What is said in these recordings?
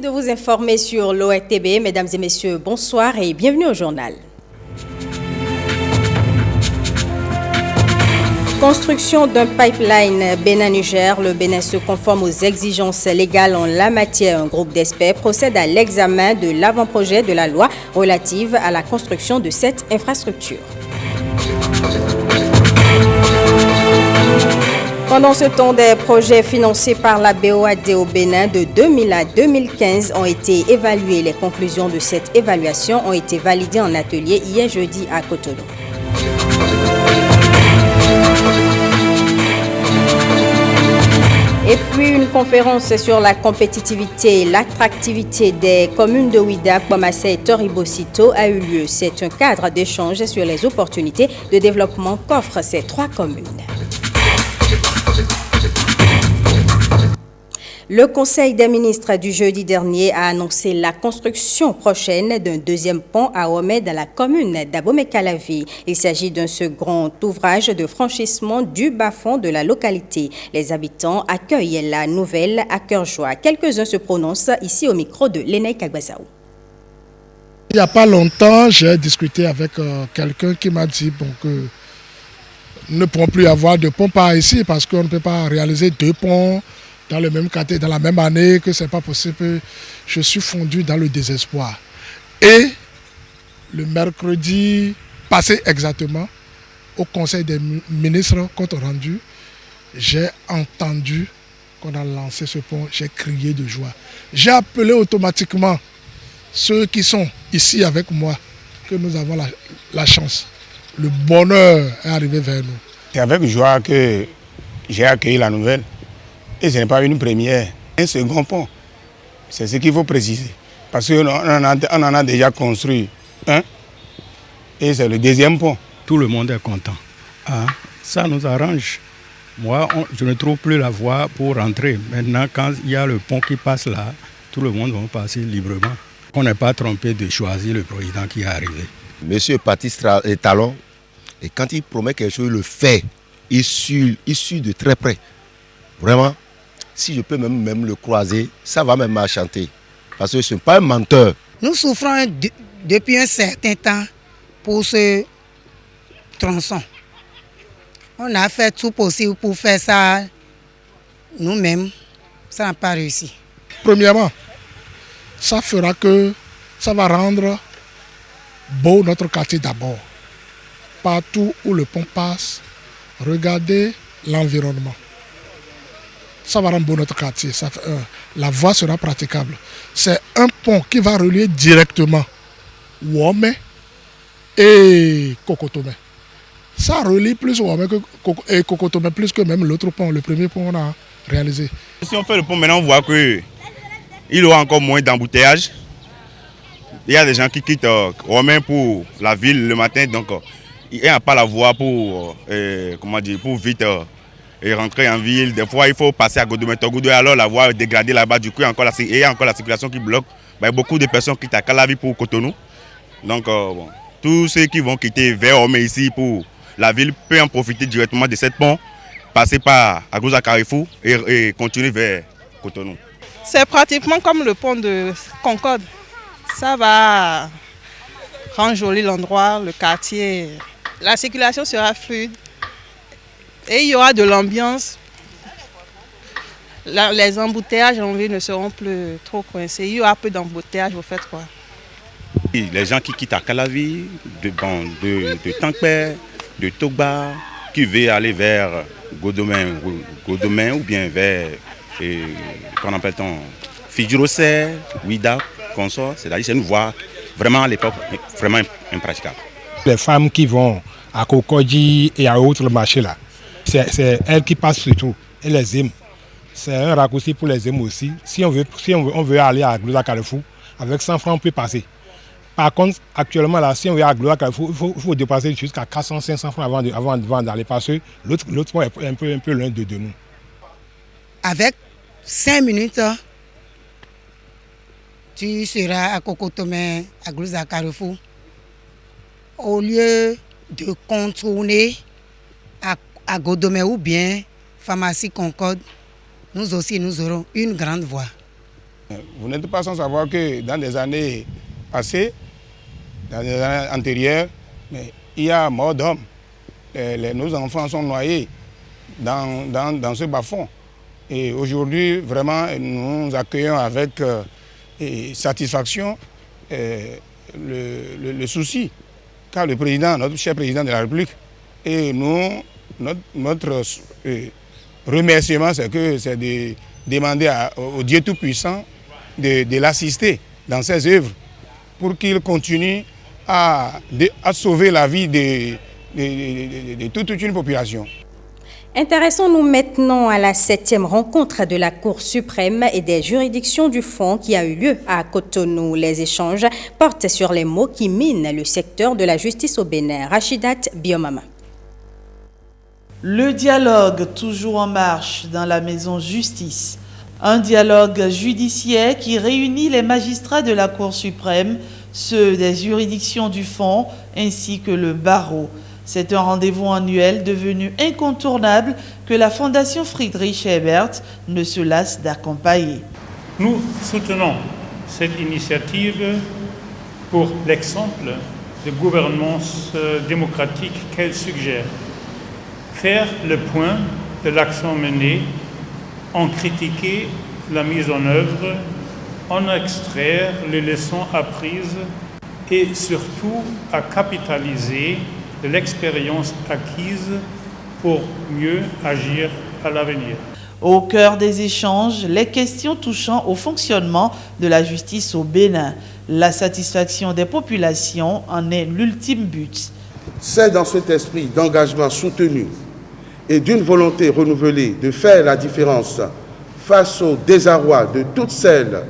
de vous informer sur l'ORTB. Mesdames et messieurs, bonsoir et bienvenue au journal. Construction d'un pipeline Bénin-Niger, le Bénin se conforme aux exigences légales en la matière. Un groupe d'experts procède à l'examen de l'avant-projet de la loi relative à la construction de cette infrastructure. Pendant ce temps, des projets financés par la BOAD au Bénin de 2000 à 2015 ont été évalués. Les conclusions de cette évaluation ont été validées en atelier hier jeudi à Cotonou. Et puis une conférence sur la compétitivité et l'attractivité des communes de Ouida, Kouamassé et Toribosito a eu lieu. C'est un cadre d'échange sur les opportunités de développement qu'offrent ces trois communes. Le Conseil des ministres du jeudi dernier a annoncé la construction prochaine d'un deuxième pont à Omé dans la commune d'Abomey-Calavi. Il s'agit d'un second ouvrage de franchissement du bas-fond de la localité. Les habitants accueillent la nouvelle à cœur joie. Quelques-uns se prononcent ici au micro de Lénaï Kagbazaou. Il n'y a pas longtemps, j'ai discuté avec quelqu'un qui m'a dit que nous ne pourrons plus avoir de pont par ici parce qu'on ne peut pas réaliser deux ponts dans le même quartier, dans la même année, que ce n'est pas possible. Je suis fondu dans le désespoir. Et le mercredi passé exactement, au Conseil des ministres, compte rendu, j'ai entendu qu'on a lancé ce pont, j'ai crié de joie. J'ai appelé automatiquement ceux qui sont ici avec moi, que nous avons la chance. Le bonheur est arrivé vers nous. C'est avec joie que j'ai accueilli la nouvelle. Et ce n'est pas une première, un second pont. C'est ce qu'il faut préciser. Parce qu'on en a déjà construit un. Et c'est le deuxième pont. Tout le monde est content. Ça nous arrange. Moi, je ne trouve plus la voie pour rentrer. Maintenant, quand il y a le pont qui passe là, tout le monde va passer librement. On n'est pas trompé de choisir le président qui est arrivé. Monsieur Baptiste Talon, et quand il promet quelque chose, il le fait. Il suit de très près. Vraiment, si je peux même le croiser, ça va même m'enchanter. Parce que ce n'est pas un menteur. Nous souffrons depuis un certain temps pour ce tronçon. On a fait tout possible pour faire ça nous-mêmes. Ça n'a pas réussi. Premièrement, ça va rendre beau notre quartier d'abord. Partout où le pont passe, regardez l'environnement. Ça va rendre beau notre quartier. La voie sera praticable. C'est un pont qui va relier directement Ouomé et Kokotomé. Ça relie plus Ouomé et Kokotomé plus que même l'autre pont, le premier pont qu'on a réalisé. Si on fait le pont maintenant, on voit qu'il y aura encore moins d'embouteillages. Il y a des gens qui quittent Ouomé pour la ville le matin, donc il n'y a pas la voie pour vite et rentrer en ville. Des fois, il faut passer à Godomé. Alors la voie est dégradée là-bas. Du coup, il y a encore la circulation qui bloque. Il y a beaucoup de personnes qui quittent à Calavi pour Cotonou. Donc, tous ceux qui vont quitter vers Omé ici pour la ville peuvent en profiter directement de cette pont, passer par Agouza Carrefour et continuer vers Cotonou. C'est pratiquement comme le pont de Concorde. Ça va rendre joli l'endroit, le quartier. La circulation sera fluide. Et il y aura de l'ambiance. Les embouteillages en ville ne seront plus trop coincés. Il y aura peu d'embouteillages, vous faites quoi? Les gens qui quittent à Calavi, de Tankpé, de Togba, qui veulent aller vers Godomé ou bien vers, qu'on appelle-t-on, Fidjirosé, Ouida, consort. C'est-à-dire c'est une voie vraiment à l'époque vraiment impraticable. Les femmes qui vont à Kokodji et à autres marchés là, c'est elles qui passent surtout, et les îmes. C'est un raccourci pour les îmes aussi. Si on veut aller à Glosa Carrefour, avec 100 francs, on peut passer. Par contre, actuellement, là, si on veut aller à Glosa Carrefour, il faut dépasser jusqu'à 400-500 francs avant d'aller, parce que l'autre point est un peu loin de nous. Avec 5 minutes, tu seras à Kokotomé, à Glosa Carrefour. Au lieu de contourner à Godomé ou bien Pharmacie Concorde, nous aussi nous aurons une grande voie. Vous n'êtes pas sans savoir que dans des années passées, dans les années antérieures, mais il y a mort d'hommes. Nos enfants sont noyés dans ce bas-fond. Et aujourd'hui, vraiment, nous accueillons avec satisfaction le souci, car le président, notre cher président de la République, et nous, notre remerciement, c'est de demander au Dieu Tout-Puissant de l'assister dans ses œuvres pour qu'il continue à sauver la vie de toute une population. Intéressons-nous maintenant à la 7e rencontre de la Cour suprême et des juridictions du fonds qui a eu lieu à Cotonou. Les échanges portent sur les maux qui minent le secteur de la justice au Bénin. Rachidat Biomama. Le dialogue toujours en marche dans la maison justice. Un dialogue judiciaire qui réunit les magistrats de la Cour suprême, ceux des juridictions du fonds ainsi que le barreau. C'est un rendez-vous annuel devenu incontournable que la Fondation Friedrich Ebert ne se lasse d'accompagner. Nous soutenons cette initiative pour l'exemple de gouvernance démocratique qu'elle suggère. Faire le point de l'action menée, en critiquer la mise en œuvre, en extraire les leçons apprises et surtout à capitaliser de l'expérience acquise pour mieux agir à l'avenir. Au cœur des échanges, les questions touchant au fonctionnement de la justice au Bénin. La satisfaction des populations en est l'ultime but. C'est dans cet esprit d'engagement soutenu et d'une volonté renouvelée de faire la différence face au désarroi de toutes celles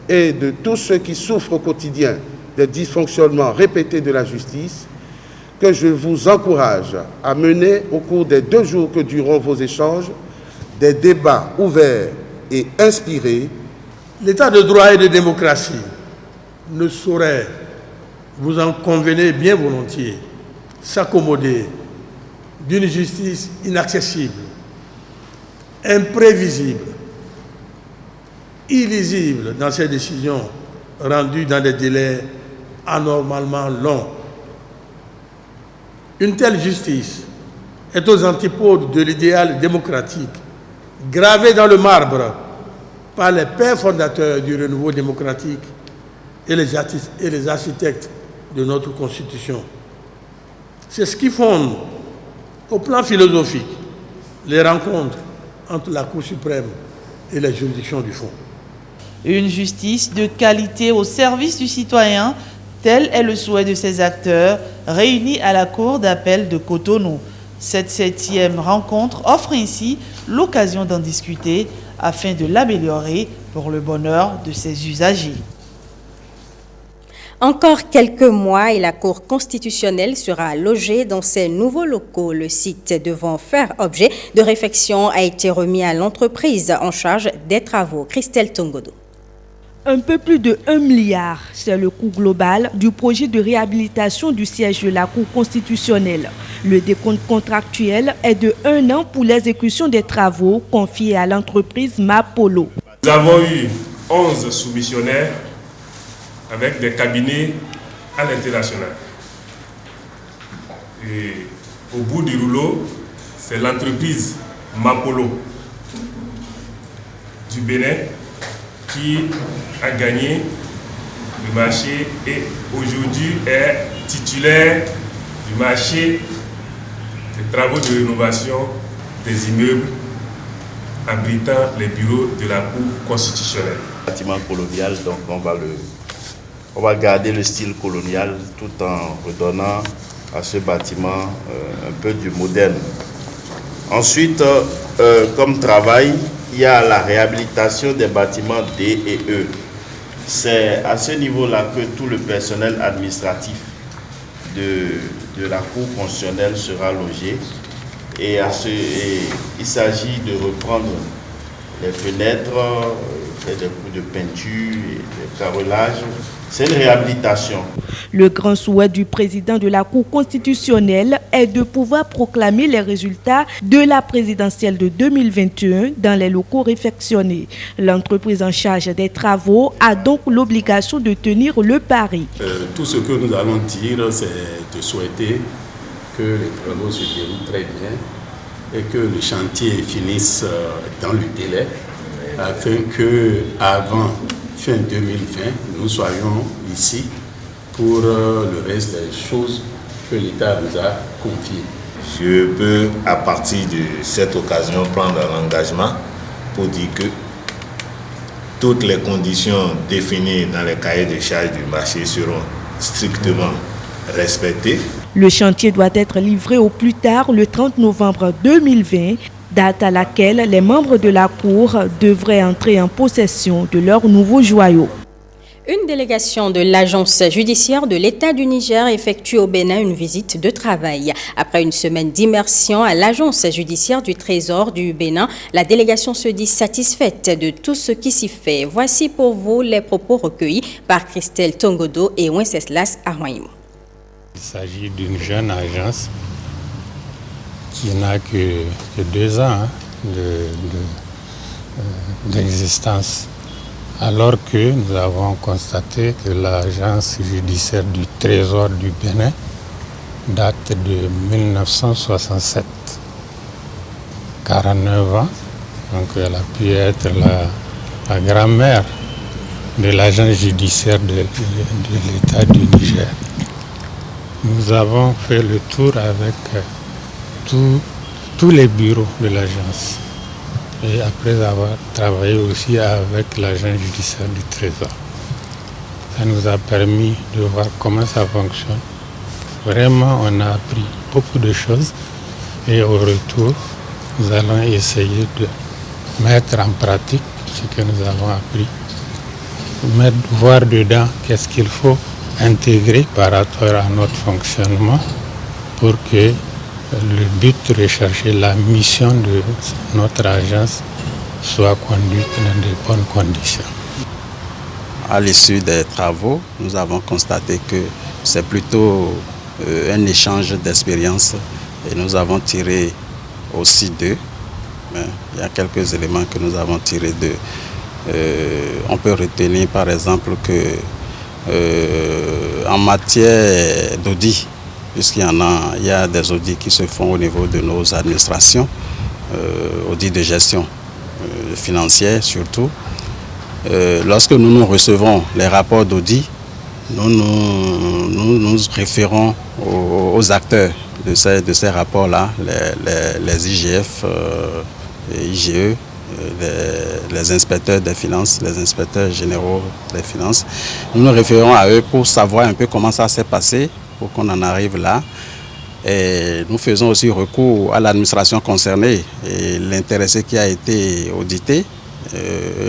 et de tous ceux qui souffrent au quotidien des dysfonctionnements répétés de la justice que je vous encourage à mener au cours des 2 jours que dureront vos échanges des débats ouverts et inspirés. L'état de droit et de démocratie ne saurait, vous en convenez bien volontiers, s'accommoder d'une justice inaccessible, imprévisible, illisible dans ses décisions rendues dans des délais anormalement longs. Une telle justice est aux antipodes de l'idéal démocratique gravé dans le marbre par les pères fondateurs du renouveau démocratique et les architectes de notre Constitution. C'est ce qui fonde, au plan philosophique, les rencontres entre la Cour suprême et les juridictions du fonds. Une justice de qualité au service du citoyen, tel est le souhait de ces acteurs réunis à la Cour d'appel de Cotonou. Cette 7e rencontre offre ainsi l'occasion d'en discuter afin de l'améliorer pour le bonheur de ses usagers. Encore quelques mois et la Cour constitutionnelle sera logée dans ses nouveaux locaux. Le site devant faire objet de réflexion a été remis à l'entreprise en charge des travaux. Christelle Tongodo. Un peu plus de 1 milliard, c'est le coût global du projet de réhabilitation du siège de la Cour constitutionnelle. Le décompte contractuel est de 1 an pour l'exécution des travaux confiés à l'entreprise Mapolo. Nous avons eu 11 soumissionnaires avec des cabinets à l'international. Et au bout du rouleau, c'est l'entreprise Mapolo du Bénin qui a gagné le marché et aujourd'hui est titulaire du marché des travaux de rénovation des immeubles abritant les bureaux de la Cour constitutionnelle. Bâtiment colonial, donc on va garder le style colonial tout en redonnant à ce bâtiment un peu du moderne. Ensuite, comme travail, il y a la réhabilitation des bâtiments D et E. C'est à ce niveau-là que tout le personnel administratif de la Cour constitutionnelle sera logé. Et il s'agit de reprendre les fenêtres, des coups de peinture, des carrelages. C'est une réhabilitation. Le grand souhait du président de la Cour constitutionnelle est de pouvoir proclamer les résultats de la présidentielle de 2021 dans les locaux réfectionnés. L'entreprise en charge des travaux a donc l'obligation de tenir le pari. Tout ce que nous allons dire, c'est de souhaiter que les travaux se déroulent très bien et que le chantier finisse dans le délai afin qu'avant fin 2020, nous soyons ici pour le reste des choses que l'État nous a confiées. Je peux, à partir de cette occasion, prendre un engagement pour dire que toutes les conditions définies dans les cahiers de charges du marché seront strictement respectées. Le chantier doit être livré au plus tard le 30 novembre 2020, date à laquelle les membres de la Cour devraient entrer en possession de leurs nouveaux joyaux. Une délégation de l'agence judiciaire de l'État du Niger effectue au Bénin une visite de travail. Après une semaine d'immersion à l'agence judiciaire du Trésor du Bénin, la délégation se dit satisfaite de tout ce qui s'y fait. Voici pour vous les propos recueillis par Christelle Tongodo et Wenceslas Arwaïmo. Il s'agit d'une jeune agence qui n'a que 2 ans d'existence. Alors que nous avons constaté que l'agence judiciaire du Trésor du Bénin date de 1967, 49 ans, donc elle a pu être la grand-mère de l'agence judiciaire de l'État du Niger. Nous avons fait le tour avec tous les bureaux de l'agence. Et après avoir travaillé aussi avec l'agent judiciaire du Trésor. Ça nous a permis de voir comment ça fonctionne. Vraiment, on a appris beaucoup de choses et au retour, nous allons essayer de mettre en pratique ce que nous avons appris. Voir dedans qu'est-ce qu'il faut intégrer par rapport à notre fonctionnement pour que le but recherché, la mission de notre agence soit conduite dans de bonnes conditions. À l'issue des travaux, nous avons constaté que c'est plutôt un échange d'expériences et nous avons tiré aussi d'eux. Il y a quelques éléments que nous avons tirés d'eux. On peut retenir par exemple que en matière d'audit, puisqu'il y a des audits qui se font au niveau de nos administrations, audits de gestion financière surtout. Lorsque nous recevons les rapports d'audit, nous nous référons aux acteurs de ces rapports-là, les IGF, les IGE, les inspecteurs des finances, les inspecteurs généraux des finances. Nous nous référons à eux pour savoir un peu comment ça s'est passé, pour qu'on en arrive là. Et nous faisons aussi recours à l'administration concernée et l'intéressé qui a été audité.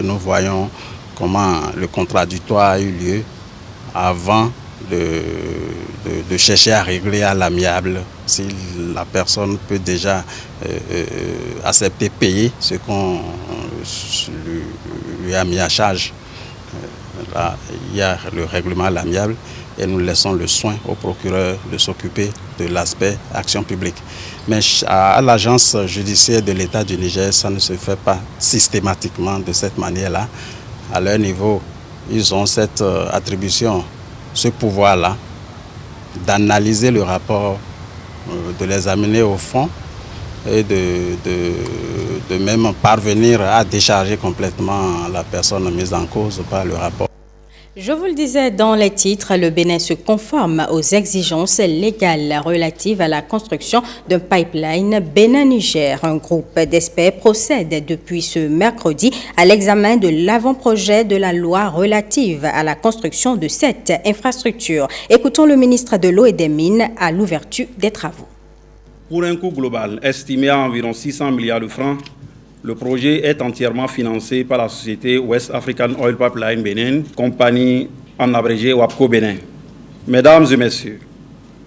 Nous voyons comment le contradictoire a eu lieu avant de chercher à régler à l'amiable, si la personne peut déjà accepter payer ce qu'on lui a mis à charge. Là, il y a le règlement à l'amiable et nous laissons le soin au procureur de s'occuper de l'aspect action publique. Mais à l'agence judiciaire de l'État du Niger, ça ne se fait pas systématiquement de cette manière-là. À leur niveau, ils ont cette attribution, ce pouvoir-là, d'analyser le rapport, de les amener au fond et de même parvenir à décharger complètement la personne mise en cause par le rapport. Je vous le disais dans les titres, le Bénin se conforme aux exigences légales relatives à la construction d'un pipeline Bénin-Niger. Un groupe d'experts procède depuis ce mercredi à l'examen de l'avant-projet de la loi relative à la construction de cette infrastructure. Écoutons le ministre de l'Eau et des Mines à l'ouverture des travaux. Pour un coût global estimé à environ 600 milliards de francs, le projet est entièrement financé par la société West African Oil Pipeline Benin, compagnie en abrégé WAPCO Bénin. Mesdames et messieurs,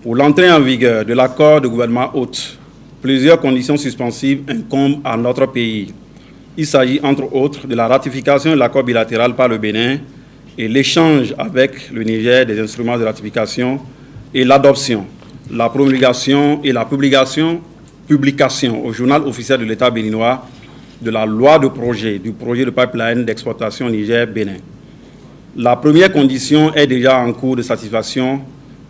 pour l'entrée en vigueur de l'accord de gouvernement hôte, plusieurs conditions suspensives incombent à notre pays. Il s'agit entre autres de la ratification de l'accord bilatéral par le Bénin et l'échange avec le Niger des instruments de ratification et l'adoption, la promulgation et la publication au journal officiel de l'État béninois de la loi du projet de pipeline d'exploitation Niger-Bénin. La première condition est déjà en cours de satisfaction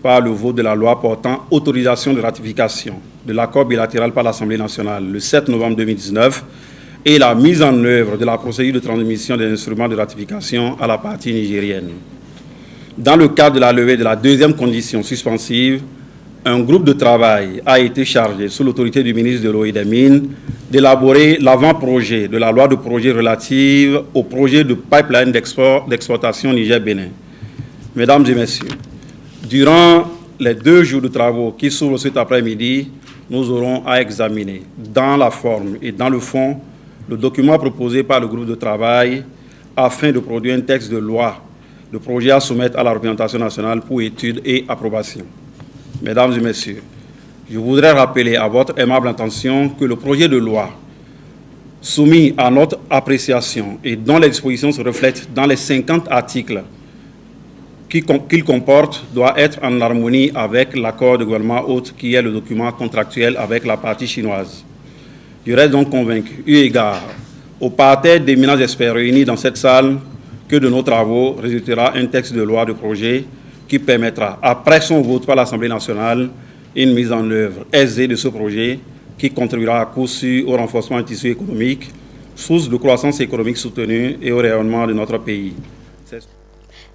par le vote de la loi portant autorisation de ratification de l'accord bilatéral par l'Assemblée nationale le 7 novembre 2019 et la mise en œuvre de la procédure de transmission des instruments de ratification à la partie nigérienne. Dans le cadre de la levée de la deuxième condition suspensive, un groupe de travail a été chargé, sous l'autorité du ministre de l'Eau et des Mines, d'élaborer l'avant-projet de la loi de projet relative au projet de pipeline d'exploitation Niger-Bénin. Mesdames et messieurs, durant les 2 jours de travaux qui s'ouvrent cet après-midi, nous aurons à examiner dans la forme et dans le fond le document proposé par le groupe de travail afin de produire un texte de loi de projet à soumettre à la représentation nationale pour étude et approbation. Mesdames et messieurs, je voudrais rappeler à votre aimable attention que le projet de loi soumis à notre appréciation et dont les dispositions se reflètent dans les 50 articles qu'il comporte doit être en harmonie avec l'accord de gouvernement hôte qui est le document contractuel avec la partie chinoise. Je reste donc convaincu, eu égard au parterre d'éminents experts réunis dans cette salle, que de nos travaux résultera un texte de loi de projet qui permettra, après son vote par l'Assemblée nationale, une mise en œuvre aisée de ce projet qui contribuera à coup sûr au renforcement du tissu économique, source de croissance économique soutenue et au rayonnement de notre pays.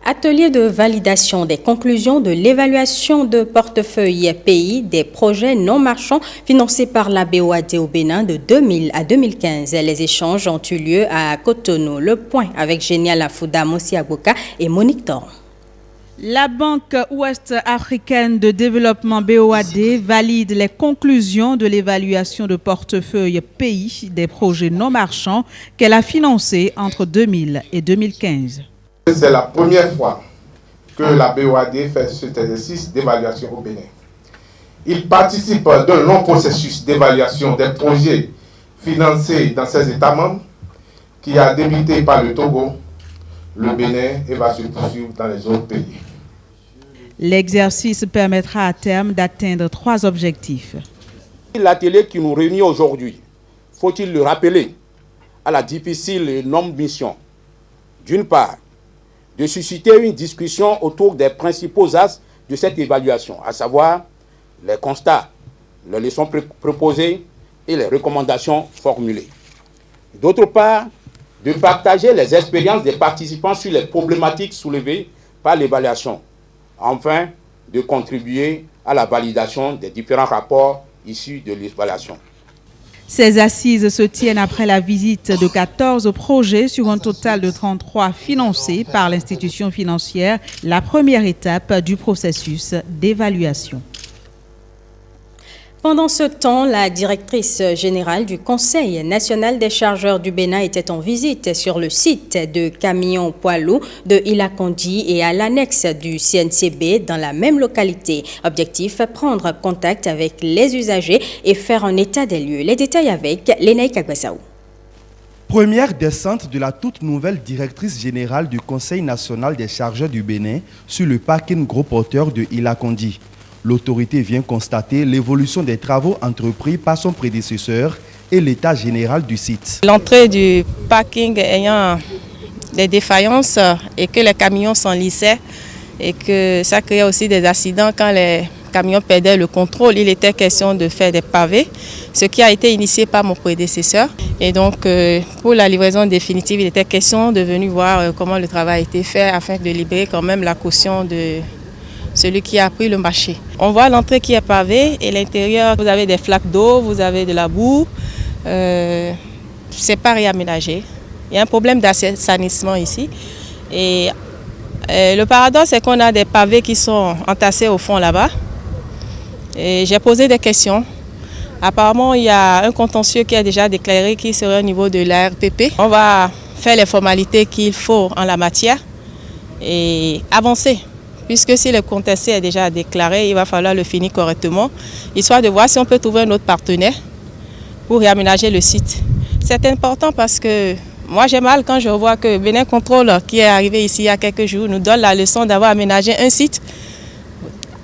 Atelier de validation des conclusions de l'évaluation de portefeuille pays des projets non marchands financés par la BOAD au Bénin de 2000 à 2015. Les échanges ont eu lieu à Cotonou. Le point avec Génial Afouda, Mossi Agboka et Monique Thor. La Banque ouest-africaine de développement BOAD valide les conclusions de l'évaluation de portefeuille pays des projets non marchands qu'elle a financés entre 2000 et 2015. C'est la première fois que la BOAD fait cet exercice d'évaluation au Bénin. Il participe d'un long processus d'évaluation des projets financés dans ces États membres qui a débuté par le Togo, le Bénin et va se poursuivre dans les autres pays. L'exercice permettra à terme d'atteindre 3 objectifs. L'atelier qui nous réunit aujourd'hui, faut-il le rappeler, à la difficile et longue mission, d'une part, de susciter une discussion autour des principaux axes de cette évaluation, à savoir les constats, les leçons proposées et les recommandations formulées. D'autre part, de partager les expériences des participants sur les problématiques soulevées par l'évaluation. Enfin, de contribuer à la validation des différents rapports issus de l'évaluation. Ces assises se tiennent après la visite de 14 projets sur un total de 33 financés par l'institution financière, la première étape du processus d'évaluation. Pendant ce temps, la directrice générale du Conseil national des chargeurs du Bénin était en visite sur le site de camions poids lourds de Ilakondi et à l'annexe du CNCB dans la même localité. Objectif, prendre contact avec les usagers et faire un état des lieux. Les détails avec Lénaï Kagbasaou. Première descente de la toute nouvelle directrice générale du Conseil national des chargeurs du Bénin sur le parking gros porteur de Ilakondi. L'autorité vient constater l'évolution des travaux entrepris par son prédécesseur et l'état général du site. L'entrée du parking ayant des défaillances et que les camions s'enlissaient et que ça créait aussi des accidents quand les camions perdaient le contrôle, il était question de faire des pavés, ce qui a été initié par mon prédécesseur. Et donc pour la livraison définitive, il était question de venir voir comment le travail a été fait afin de libérer quand même la caution de celui qui a pris le marché. On voit l'entrée qui est pavée et l'intérieur, vous avez des flaques d'eau, vous avez de la boue. C'est pas réaménagé. Il y a un problème d'assainissement ici. Et le paradoxe, c'est qu'on a des pavés qui sont entassés au fond là-bas. Et j'ai posé des questions. Apparemment, il y a un contentieux qui est déjà déclaré qui serait au niveau de la RPP. On va faire les formalités qu'il faut en la matière et avancer. Puisque si le contesté est déjà déclaré, il va falloir le finir correctement, histoire de voir si on peut trouver un autre partenaire pour réaménager le site. C'est important parce que Moi, j'ai mal quand je vois que Bénin Contrôle, qui est arrivé ici il y a quelques jours, nous donne la leçon d'avoir aménagé un site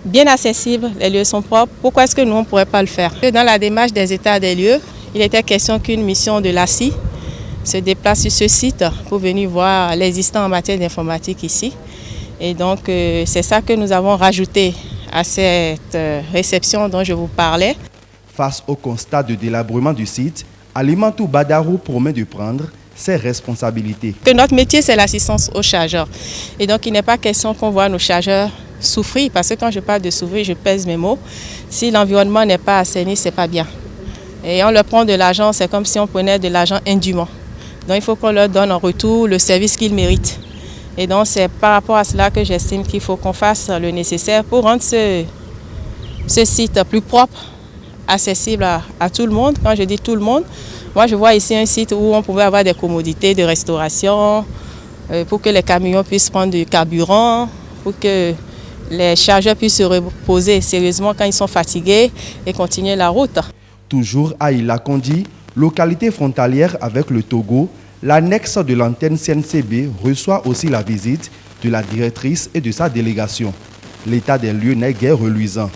bien accessible, les lieux sont propres. Pourquoi est-ce que nous, on ne pourrait pas le faire? Dans la démarche des états des lieux, il était question qu'une mission de l'ACI se déplace sur ce site pour venir voir l'existant en matière d'informatique ici. Et donc, c'est ça que nous avons rajouté à cette réception dont je vous parlais. Face au constat de délabrement du site, Alimatou Badarou promet de prendre ses responsabilités. Que notre métier, c'est l'assistance aux chargeurs. Et donc, il n'est pas question qu'on voit nos chargeurs souffrir, parce que quand je parle de souffrir, je pèse mes mots. Si l'environnement n'est pas assaini, c'est pas bien. Et on leur prend de l'argent, c'est comme si on prenait de l'argent indûment. Donc, il faut qu'on leur donne en retour le service qu'ils méritent. Et donc, c'est par rapport à cela que j'estime qu'il faut qu'on fasse le nécessaire pour rendre ce site plus propre, accessible à tout le monde. Quand je dis tout le monde, moi, je vois ici un site où on pouvait avoir des commodités de restauration, pour que les camions puissent prendre du carburant, pour que les chargeurs puissent se reposer sérieusement quand ils sont fatigués et continuer la route. Toujours à Ilakondi, localité frontalière avec le Togo, l'annexe de l'antenne CNCB reçoit aussi la visite de la directrice et de sa délégation. L'état des lieux n'est guère reluisant.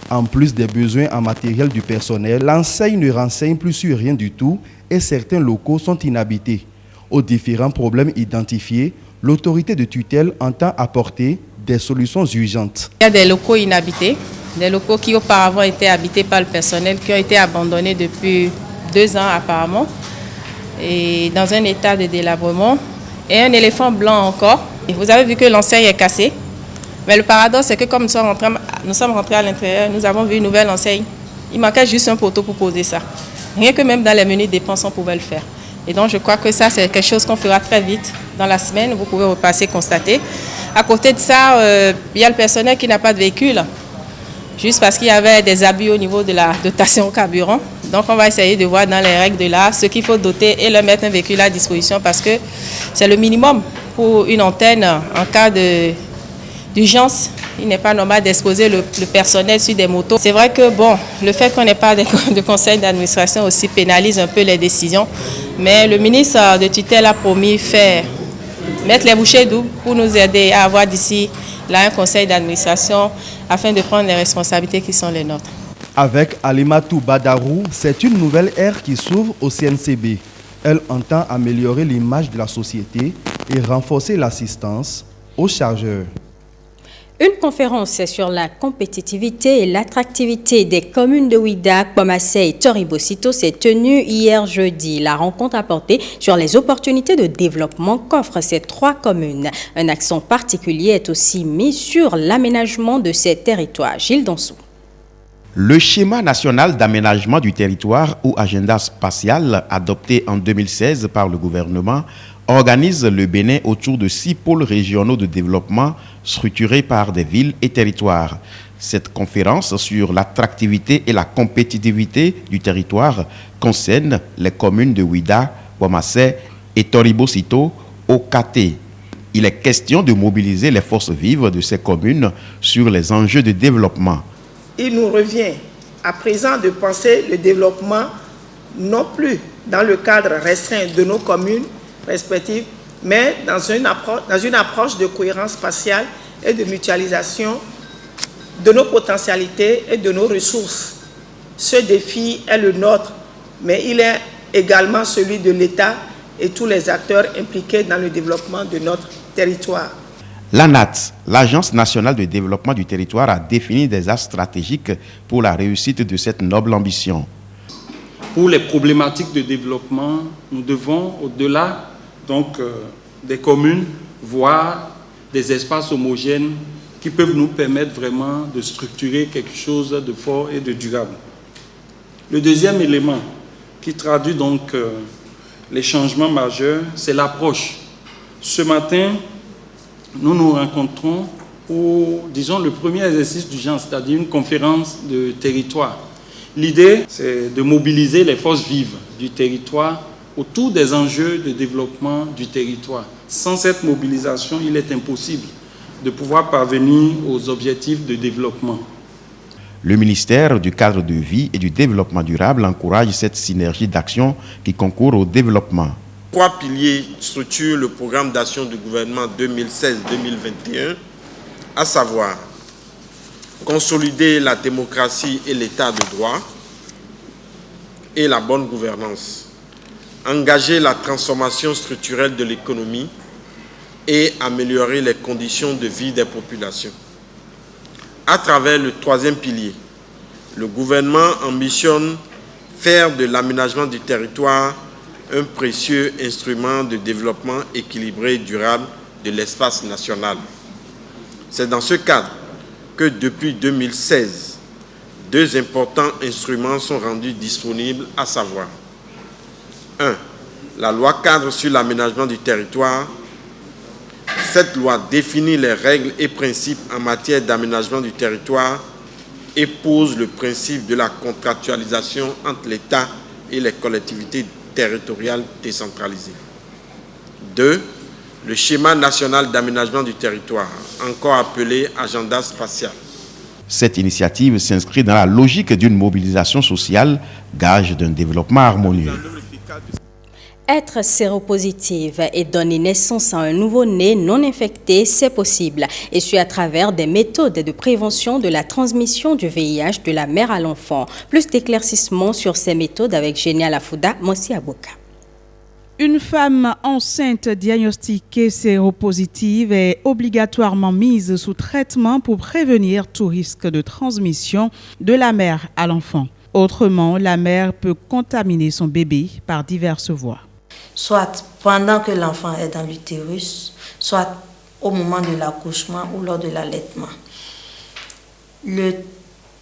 En plus des besoins en matériel du personnel, l'enseigne ne renseigne plus sur rien du tout et certains locaux sont inhabités. Aux différents problèmes identifiés, l'autorité de tutelle entend apporter des solutions urgentes. Il y a des locaux inhabités, des locaux qui auparavant étaient habités par le personnel, qui ont été abandonnés depuis 2 ans apparemment, et dans un état de délabrement, et un éléphant blanc encore. Et vous avez vu que l'enseigne est cassée, mais le paradoxe c'est que comme nous sommes rentrés à l'intérieur, nous avons vu une nouvelle enseigne. Il manquait juste un poteau pour poser ça. Rien que même dans les menus dépenses, on pouvait le faire. Et donc je crois que ça c'est quelque chose qu'on fera très vite dans la semaine, vous pouvez repasser, constater. À côté de ça, il y a le personnel qui n'a pas de véhicule, juste parce qu'il y avait des abus au niveau de la dotation au carburant. Donc on va essayer de voir dans les règles de l'art ce qu'il faut doter et leur mettre un véhicule à disposition parce que c'est le minimum pour une antenne en cas d'urgence. Il n'est pas normal d'exposer le personnel sur des motos. C'est vrai que bon, le fait qu'on n'ait pas de conseil d'administration aussi pénalise un peu les décisions. Mais le ministre de tutelle a promis mettre les bouchées doubles pour nous aider à avoir d'ici là un conseil d'administration afin de prendre les responsabilités qui sont les nôtres. Avec Alimatou Badarou, c'est une nouvelle ère qui s'ouvre au CNCB. Elle entend améliorer l'image de la société et renforcer l'assistance aux chargeurs. Une conférence sur la compétitivité et l'attractivité des communes de Ouidah, Kouamassé et Toribosito s'est tenue hier jeudi. La rencontre a porté sur les opportunités de développement qu'offrent ces 3 communes. Un accent particulier est aussi mis sur l'aménagement de ces territoires. Gilles Donsou. Le schéma national d'aménagement du territoire ou agenda spatial adopté en 2016 par le gouvernement organise le Bénin autour de 6 pôles régionaux de développement structurés par des villes et territoires. Cette conférence sur l'attractivité et la compétitivité du territoire concerne les communes de Ouidah, Kouamassé et Toribosito au KT. Il est question de mobiliser les forces vives de ces communes sur les enjeux de développement. Il nous revient à présent de penser le développement non plus dans le cadre restreint de nos communes respectives, mais dans une approche de cohérence spatiale et de mutualisation de nos potentialités et de nos ressources. Ce défi est le nôtre, mais il est également celui de l'État et tous les acteurs impliqués dans le développement de notre territoire. L'ANAT, l'Agence nationale de développement du territoire, a défini des axes stratégiques pour la réussite de cette noble ambition. Pour les problématiques de développement, nous devons, au-delà des communes, voir des espaces homogènes qui peuvent nous permettre vraiment de structurer quelque chose de fort et de durable. Le deuxième élément qui traduit donc les changements majeurs, c'est l'approche. Ce matin, nous nous rencontrons pour, disons, le premier exercice du genre, c'est-à-dire une conférence de territoire. L'idée, c'est de mobiliser les forces vives du territoire autour des enjeux de développement du territoire. Sans cette mobilisation, il est impossible de pouvoir parvenir aux objectifs de développement. Le ministère du Cadre de vie et du Développement durable encourage cette synergie d'action qui concourt au développement. 3 piliers structurent le programme d'action du gouvernement 2016-2021, à savoir consolider la démocratie et l'état de droit et la bonne gouvernance, engager la transformation structurelle de l'économie et améliorer les conditions de vie des populations. À travers le 3e pilier, le gouvernement ambitionne faire de l'aménagement du territoire un précieux instrument de développement équilibré et durable de l'espace national. C'est dans ce cadre que depuis 2016, 2 importants instruments sont rendus disponibles, à savoir 1. La loi cadre sur l'aménagement du territoire. Cette loi définit les règles et principes en matière d'aménagement du territoire et pose le principe de la contractualisation entre l'État et les collectivités territoriales décentralisées. 2. Le schéma national d'aménagement du territoire, encore appelé agenda spatial. Cette initiative s'inscrit dans la logique d'une mobilisation sociale, gage d'un développement harmonieux. Être séropositive et donner naissance à un nouveau-né non infecté, c'est possible. Et ce à travers des méthodes de prévention de la transmission du VIH de la mère à l'enfant. Plus d'éclaircissements sur ces méthodes avec Génial Afouda, Monsi Aboka. Une femme enceinte diagnostiquée séropositive est obligatoirement mise sous traitement pour prévenir tout risque de transmission de la mère à l'enfant. Autrement, la mère peut contaminer son bébé par diverses voies. Soit pendant que l'enfant est dans l'utérus, soit au moment de l'accouchement ou lors de l'allaitement. Le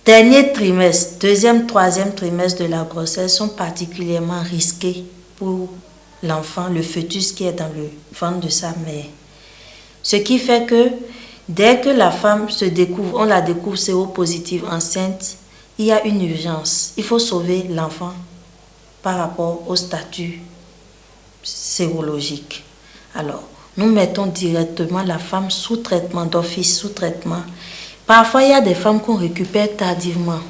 dernier trimestre, 2e, 3e trimestre de la grossesse sont particulièrement risqués pour l'enfant, le fœtus qui est dans le ventre de sa mère. Ce qui fait que dès que la femme se découvre, on la découvre séropositive enceinte, il y a une urgence. Il faut sauver l'enfant par rapport au statut sérologique. Alors, nous mettons directement la femme sous traitement, d'office sous traitement. Parfois, il y a des femmes qu'on récupère tardivement,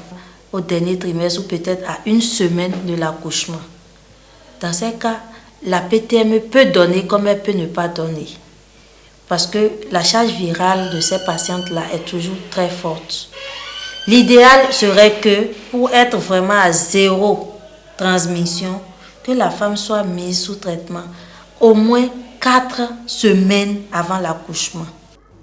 au dernier trimestre ou peut-être à 1 semaine de l'accouchement. Dans ces cas, la PTME peut donner comme elle peut ne pas donner. Parce que la charge virale de ces patientes-là est toujours très forte. L'idéal serait que, pour être vraiment à 0 transmission, que la femme soit mise sous traitement au moins 4 semaines avant l'accouchement.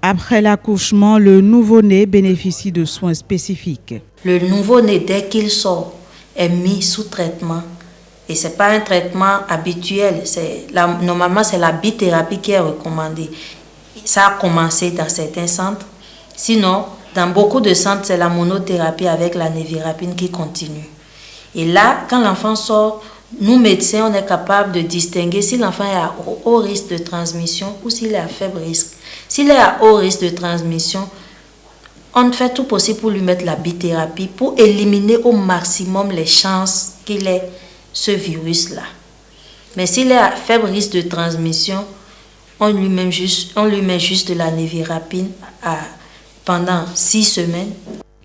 Après l'accouchement, le nouveau-né bénéficie de soins spécifiques. Le nouveau-né, dès qu'il sort, est mis sous traitement. Et ce n'est pas un traitement habituel. Normalement, c'est la bithérapie qui est recommandée. Ça a commencé dans certains centres. Sinon, dans beaucoup de centres, c'est la monothérapie avec la névirapine qui continue. Et là, quand l'enfant sort, nous médecins, on est capable de distinguer si l'enfant est à haut risque de transmission ou s'il est à faible risque. S'il est à haut risque de transmission, on fait tout possible pour lui mettre la bithérapie pour éliminer au maximum les chances qu'il ait ce virus-là. Mais s'il est à faible risque de transmission, on lui met juste de la névirapine pendant 6 semaines.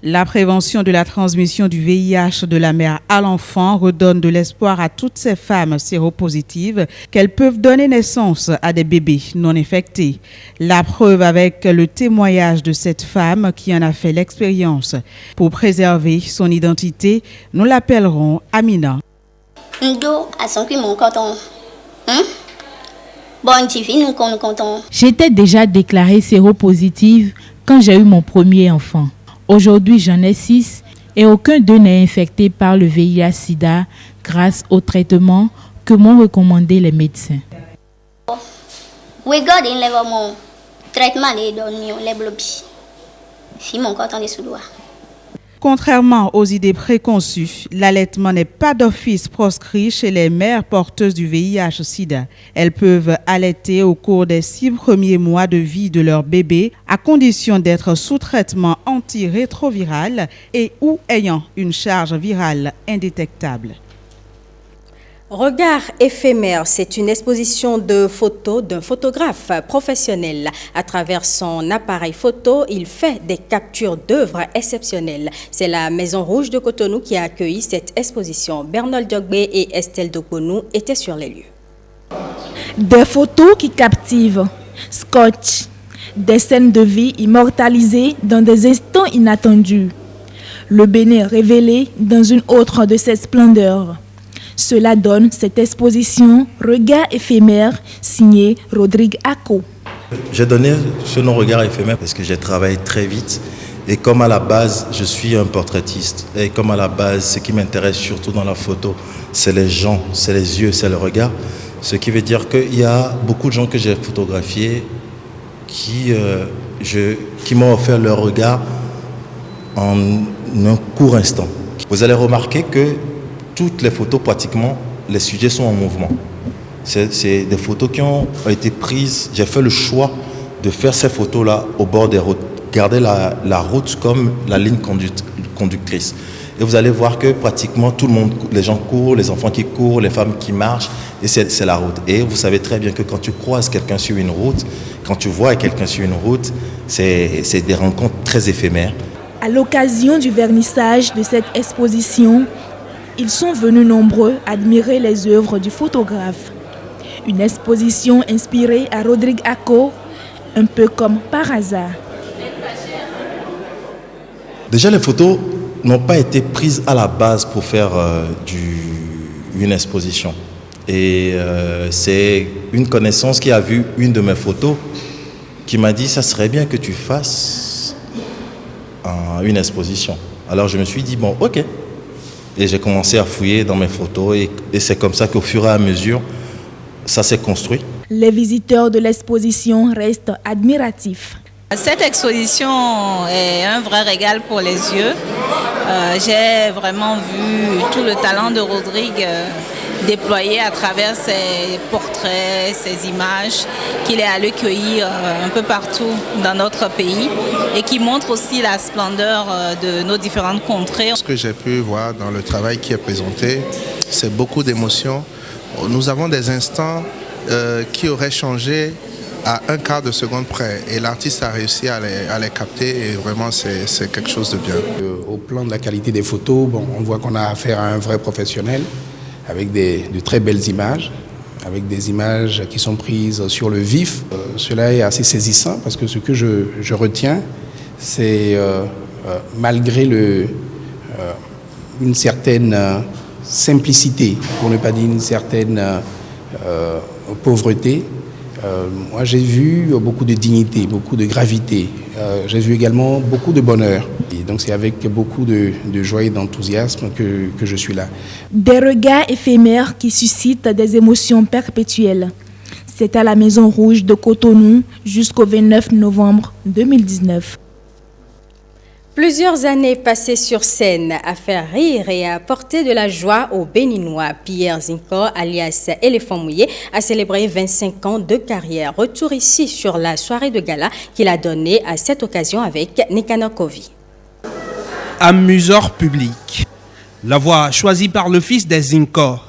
La prévention de la transmission du VIH de la mère à l'enfant redonne de l'espoir à toutes ces femmes séropositives qu'elles peuvent donner naissance à des bébés non infectés. La preuve avec le témoignage de cette femme qui en a fait l'expérience. Pour préserver son identité, nous l'appellerons Amina. J'étais déjà déclarée séropositive quand j'ai eu mon premier enfant. Aujourd'hui, j'en ai 6 et aucun d'eux n'est infecté par le VIH-Sida grâce au traitement que m'ont recommandé les médecins. Contrairement aux idées préconçues, l'allaitement n'est pas d'office proscrit chez les mères porteuses du VIH-Sida. Elles peuvent allaiter au cours des 6 premiers mois de vie de leur bébé, à condition d'être sous traitement antirétroviral et ou ayant une charge virale indétectable. Regard éphémère, c'est une exposition de photos d'un photographe professionnel. À travers son appareil photo, il fait des captures d'œuvres exceptionnelles. C'est la Maison Rouge de Cotonou qui a accueilli cette exposition. Bernard Diogbe et Estelle Dokonou étaient sur les lieux. Des photos qui captivent, scotch, des scènes de vie immortalisées dans des instants inattendus. Le Bénin révélé dans une autre de ses splendeurs. Cela donne cette exposition Regard éphémère signée Rodrigue Ako. J'ai donné ce nom Regard éphémère parce que j'ai travaillé très vite et comme à la base je suis un portraitiste et comme à la base ce qui m'intéresse surtout dans la photo c'est les gens, c'est les yeux, c'est le regard, ce qui veut dire qu'il y a beaucoup de gens que j'ai photographiés qui m'ont offert leur regard en un court instant. Vous allez remarquer que toutes les photos pratiquement, les sujets sont en mouvement. C'est des photos qui ont été prises. J'ai fait le choix de faire ces photos-là au bord des routes. Garder la route comme la ligne conductrice. Et vous allez voir que pratiquement tout le monde, les gens courent, les enfants qui courent, les femmes qui marchent, et c'est la route. Et vous savez très bien que quand tu croises quelqu'un sur une route, quand tu vois quelqu'un sur une route, c'est des rencontres très éphémères. À l'occasion du vernissage de cette exposition, ils sont venus nombreux admirer les œuvres du photographe. Une exposition inspirée à Rodrigue Ako, un peu comme par hasard. Déjà, les photos n'ont pas été prises à la base pour faire une exposition. Et c'est une connaissance qui a vu une de mes photos qui m'a dit « ça serait bien que tu fasses une exposition ». Alors je me suis dit « bon, ok ». Et j'ai commencé à fouiller dans mes photos et c'est comme ça qu'au fur et à mesure, ça s'est construit. Les visiteurs de l'exposition restent admiratifs. Cette exposition est un vrai régal pour les yeux. J'ai vraiment vu tout le talent de Rodrigue déployé à travers ses portraits, ses images qu'il est allé cueillir un peu partout dans notre pays et qui montre aussi la splendeur de nos différentes contrées. Ce que j'ai pu voir dans le travail qui est présenté, c'est beaucoup d'émotions. Nous avons des instants qui auraient changé à un quart de seconde près et l'artiste a réussi à les capter et vraiment c'est quelque chose de bien. Au plan de la qualité des photos, on voit qu'on a affaire à un vrai professionnel avec de très belles images, avec des images qui sont prises sur le vif. Cela est assez saisissant parce que ce que je retiens, c'est malgré une certaine simplicité, pour ne pas dire une certaine pauvreté, moi j'ai vu beaucoup de dignité, beaucoup de gravité, j'ai vu également beaucoup de bonheur. Et donc c'est avec beaucoup de joie et d'enthousiasme que je suis là. Des regards éphémères qui suscitent des émotions perpétuelles. C'est à la Maison Rouge de Cotonou jusqu'au 29 novembre 2019. Plusieurs années passées sur scène à faire rire et à apporter de la joie aux Béninois, Pierre Zinkor, alias Éléphant Mouillé, a célébré 25 ans de carrière. Retour ici sur la soirée de gala qu'il a donnée à cette occasion avec Nicanor Kovi. Amuseur public, la voie choisie par le fils des Zinkor,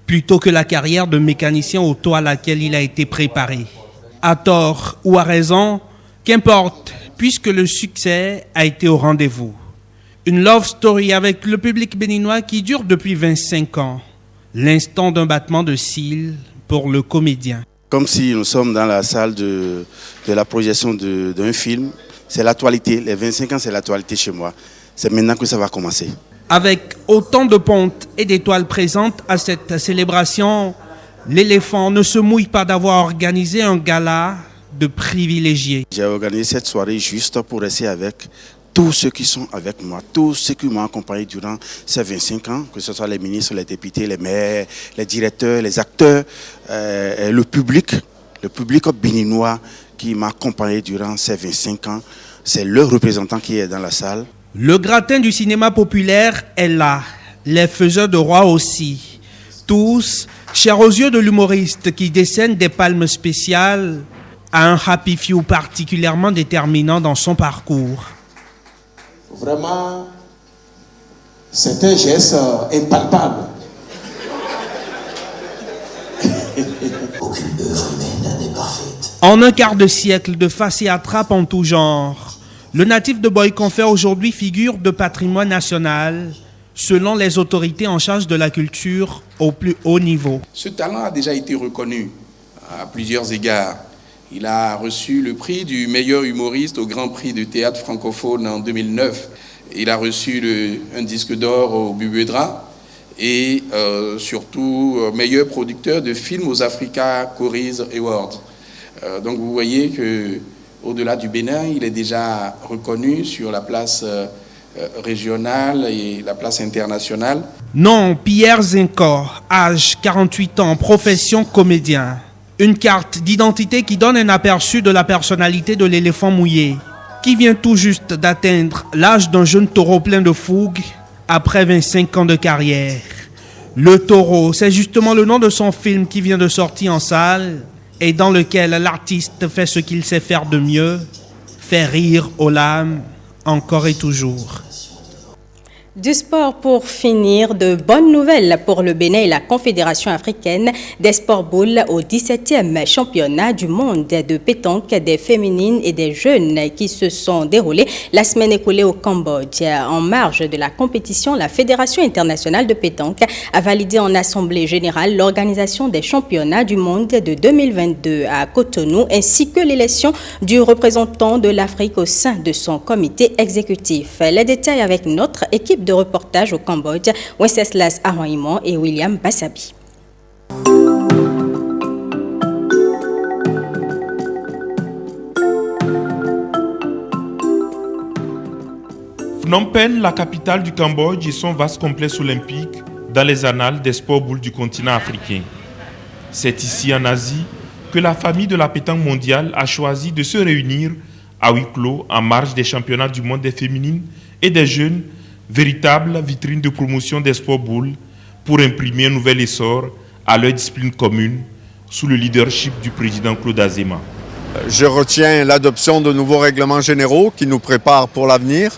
plutôt que la carrière de mécanicien auto à laquelle il a été préparé. À tort ou à raison, qu'importe, puisque le succès a été au rendez-vous. Une love story avec le public béninois qui dure depuis 25 ans. L'instant d'un battement de cils pour le comédien. Comme si nous sommes dans la salle de la projection d'un film. C'est l'actualité. Les 25 ans, c'est l'actualité chez moi. C'est maintenant que ça va commencer. Avec autant de pontes et d'étoiles présentes à cette célébration, l'éléphant ne se mouille pas d'avoir organisé un gala de privilégiés. J'ai organisé cette soirée juste pour rester avec tous ceux qui sont avec moi, tous ceux qui m'ont accompagné durant ces 25 ans, que ce soit les ministres, les députés, les maires, les directeurs, les acteurs, le public béninois qui m'a accompagné durant ces 25 ans. C'est le représentant qui est dans la salle. Le gratin du cinéma populaire est là, les faiseurs de roi aussi. Tous, chers aux yeux de l'humoriste qui décerne des palmes spéciales, a un happy few particulièrement déterminant dans son parcours. Vraiment, c'est un geste impalpable. Aucune œuvre humaine n'est parfaite. En un quart de siècle de face et attrape en tout genre, le natif de Boy-Confère aujourd'hui figure de patrimoine national, selon les autorités en charge de la culture au plus haut niveau. Ce talent a déjà été reconnu à plusieurs égards. Il a reçu le prix du meilleur humoriste au Grand Prix du théâtre francophone en 2009. Il a reçu un disque d'or au Bubuedra et surtout meilleur producteur de films aux Africa Cories Awards. Donc vous voyez que au-delà du Bénin, il est déjà reconnu sur la place régionale et la place internationale. Non, Pierre Zincor, âge 48 ans, profession comédien. Une carte d'identité qui donne un aperçu de la personnalité de l'éléphant mouillé, qui vient tout juste d'atteindre l'âge d'un jeune taureau plein de fougue après 25 ans de carrière. Le Taureau, c'est justement le nom de son film qui vient de sortir en salle et dans lequel l'artiste fait ce qu'il sait faire de mieux, faire rire aux larmes, encore et toujours. Du sport pour finir, de bonnes nouvelles pour le Bénin et la Confédération africaine des sports boules au 17e championnat du monde de pétanque des féminines et des jeunes qui se sont déroulés la semaine écoulée au Cambodge. En marge de la compétition, la Fédération internationale de pétanque a validé en assemblée générale l'organisation des championnats du monde de 2022 à Cotonou ainsi que l'élection du représentant de l'Afrique au sein de son comité exécutif. Les détails avec notre équipe de reportage au Cambodge, Wenceslas Aroimon et William Bassabi. Phnom Penh, la capitale du Cambodge, et son vaste complexe olympique dans les annales des sports boules du continent africain. C'est ici en Asie que la famille de la pétanque mondiale a choisi de se réunir à huis clos en marge des championnats du monde des féminines et des jeunes, véritable vitrine de promotion des sports boules pour imprimer un nouvel essor à leur discipline commune sous le leadership du président Claude Azéma. Je retiens l'adoption de nouveaux règlements généraux qui nous préparent pour l'avenir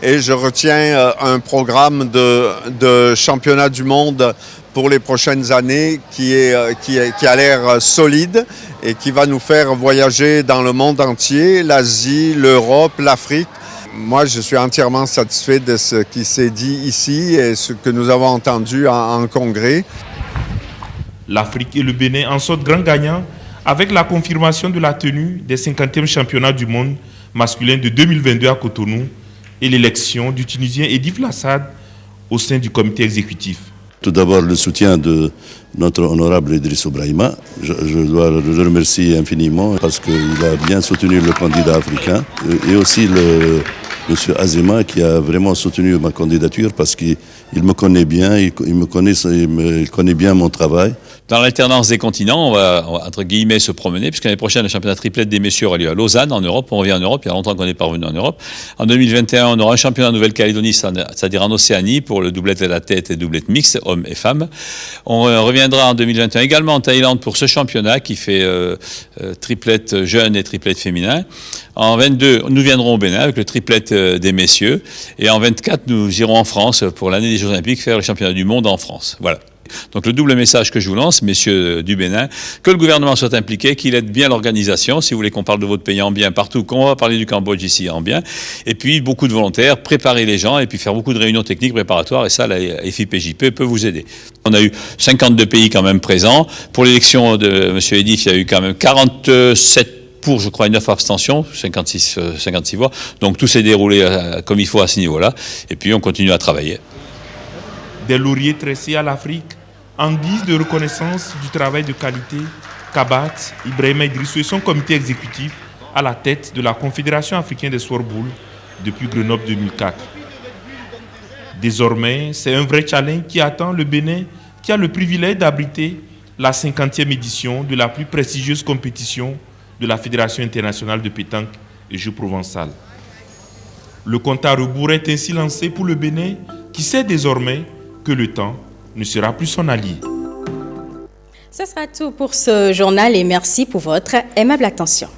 et je retiens un programme de championnat du monde pour les prochaines années qui a l'air solide et qui va nous faire voyager dans le monde entier, l'Asie, l'Europe, l'Afrique. Moi, je suis entièrement satisfait de ce qui s'est dit ici et ce que nous avons entendu en congrès. L'Afrique et le Bénin en sortent grands gagnants avec la confirmation de la tenue des 50e championnats du monde masculin de 2022 à Cotonou et l'élection du Tunisien Edif Lassad au sein du comité exécutif. Tout d'abord, le soutien de notre honorable Idrissou Brahima. Je dois le remercier infiniment parce qu'il a bien soutenu le candidat africain et aussi M. Azéma qui a vraiment soutenu ma candidature parce qu'il me connaît bien, il connaît bien mon travail. Dans l'alternance des continents, on va entre guillemets se promener, puisque l'année prochaine, le championnat triplette des messieurs aura lieu à Lausanne, en Europe. On revient en Europe, il y a longtemps qu'on n'est pas revenu en Europe. En 2021, on aura un championnat en Nouvelle-Calédonie, c'est-à-dire en Océanie, pour le doublette à la tête et doublette mixte, hommes et femmes. On reviendra en 2021 également en Thaïlande pour ce championnat qui fait triplette jeune et triplette féminin. En 22, nous viendrons au Bénin avec le triplette des messieurs. Et en 24, nous irons en France pour l'année des Jeux Olympiques faire le championnat du monde en France. Voilà. Donc le double message que je vous lance, messieurs du Bénin, que le gouvernement soit impliqué, qu'il aide bien l'organisation, si vous voulez qu'on parle de votre pays en bien partout, qu'on va parler du Cambodge ici en bien, et puis beaucoup de volontaires, préparer les gens et puis faire beaucoup de réunions techniques préparatoires, et ça la FIPJP peut vous aider. On a eu 52 pays quand même présents. Pour l'élection de M. Edif, il y a eu quand même 47 pour, je crois, 9 abstentions, 56 voix. Donc tout s'est déroulé comme il faut à ce niveau-là, et puis on continue à travailler. Des lauriers tressés à l'Afrique, en guise de reconnaissance du travail de qualité qu'Abat Ibrahima Idrissou et son comité exécutif à la tête de la Confédération africaine des sports boules depuis Grenoble 2004. Désormais, c'est un vrai challenge qui attend le Bénin, qui a le privilège d'abriter la 50e édition de la plus prestigieuse compétition de la Fédération internationale de pétanque et jeux provençal. Le compte à rebours est ainsi lancé pour le Bénin, qui sait désormais que le temps ne sera plus son allié. Ce sera tout pour ce journal et merci pour votre aimable attention.